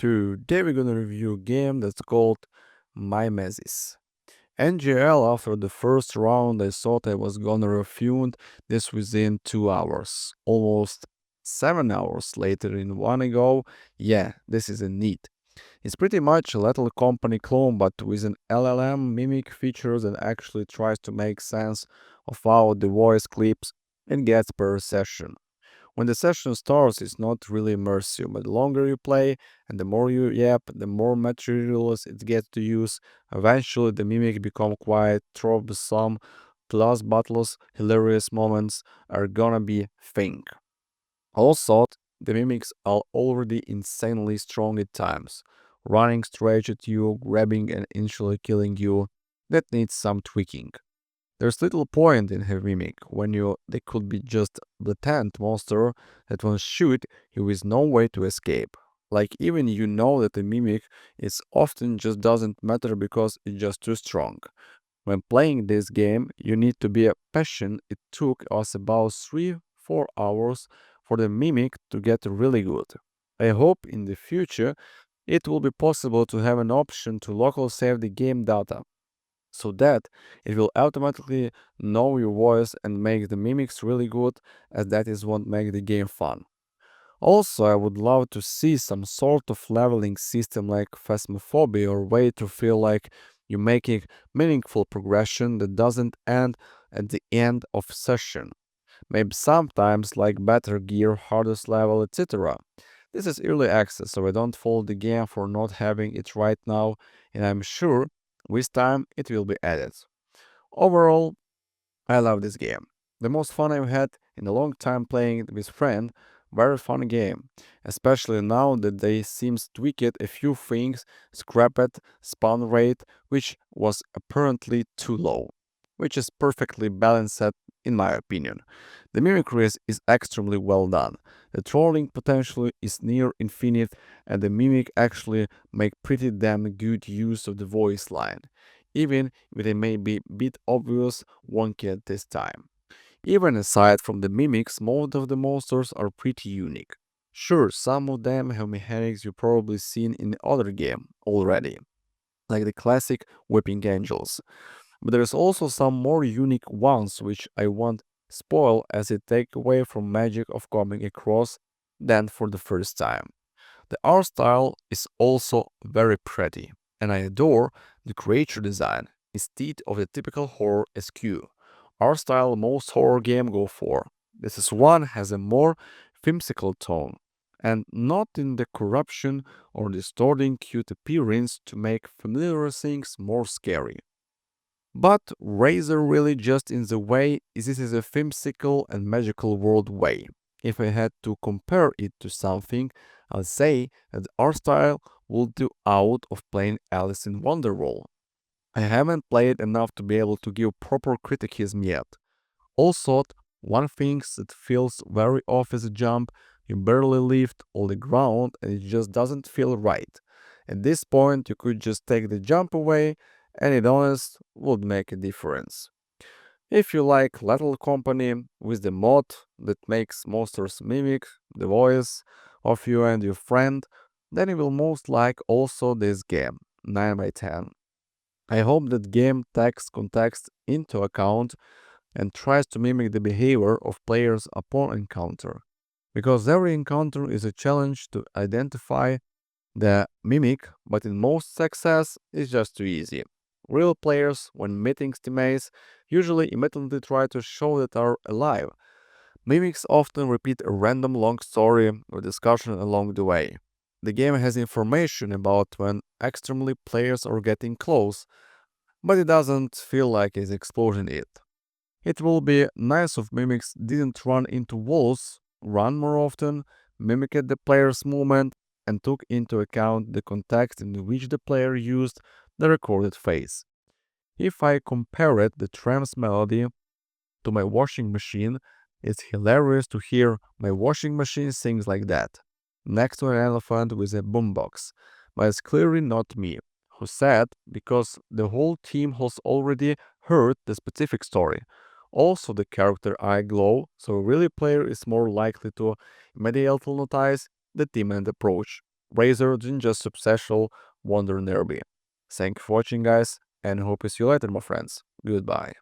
Today we're gonna review a game that's called Mimesis. NGL, after the first round, I thought I was gonna refute this within 2 hours. Almost 7 hours later in one go, yeah, this is a neat. It's pretty much a little company clone, but with an LLM mimic features that actually tries to make sense of how the voice clips and gets per session. When the session starts, it's not really immersive, but the longer you play and the more you yap, the more materials it gets to use. Eventually, the mimic become quite troublesome. Plus, battles, hilarious moments are gonna be thing. Also, the mimics are already insanely strong at times, running straight at you, grabbing and initially killing you. That needs some tweaking. There's little point in her mimic when they could be just blatant monster that will shoot you with no way to escape. Like even you know that the mimic is often just doesn't matter because it's just too strong. When playing this game, you need to be a patient. It took us about 3-4 hours for the mimic to get really good. I hope in the future it will be possible to have an option to local save the game data so that it will automatically know your voice and make the mimics really good, as that is what makes the game fun. Also, I would love to see some sort of leveling system like Phasmophobia or way to feel like you're making meaningful progression that doesn't end at the end of session. Maybe sometimes like better gear, hardest level, etc. This is early access, so I don't fault the game for not having it right now, and I'm sure with time it will be added. Overall, I love this game. The most fun I've had in a long time playing it with friend. Very fun game, especially now that they seems tweaked a few things, scrapped spawn rate, which was apparently too low, which is perfectly balanced in my opinion. The mimicry is extremely well done. The trolling potential is near infinite, and the mimic actually make pretty damn good use of the voice line, even if it may be a bit obvious wonky at this time. Even aside from the mimics, most of the monsters are pretty unique. Sure, some of them have mechanics you've probably seen in other game already, like the classic whipping angels. But there's also some more unique ones which I won't spoil as it take away from magic of coming across than for the first time. The art style is also very pretty, and I adore the creature design instead of the typical horror SQ. Art style most horror game go for. This is one has a more whimsical tone, and not in the corruption or distorting cute appearance to make familiar things more scary. But Razor really just in the way this is a whimsical and magical world way. If I had to compare it to something, I'd say that the art style would do out of playing Alice in Wonderworld. I haven't played enough to be able to give proper criticism yet. Also, one thing that feels very off is a jump. You barely lift all the ground and it just doesn't feel right. At this point, you could just take the jump away and it honest would make a difference. If you like Little Company with the mod that makes monsters mimic the voice of you and your friend, then you will most like also this game, 9 by 10. I hope that game takes context into account and tries to mimic the behavior of players upon encounter, because every encounter is a challenge to identify the mimic, but in most success is just too easy. Real players, when meeting teammates, usually immediately try to show that are alive. Mimics often repeat a random long story or discussion along the way. The game has information about when extremely players are getting close, but it doesn't feel like it's exposing it. It will be nice if mimics didn't run into walls, run more often, mimicked the player's movement, and took into account the context in which the player used the recorded phase. If I compare it, the tram's melody to my washing machine, it's hilarious to hear my washing machine sings like that, next to an elephant with a boombox. But it's clearly not me, who said because the whole team has already heard the specific story. Also, the character eye glow, so a really player is more likely to immediately notice the team and approach. rather than just obsessional wonder nearby. Thank you for watching, guys, and hope to see you later, my friends. Goodbye.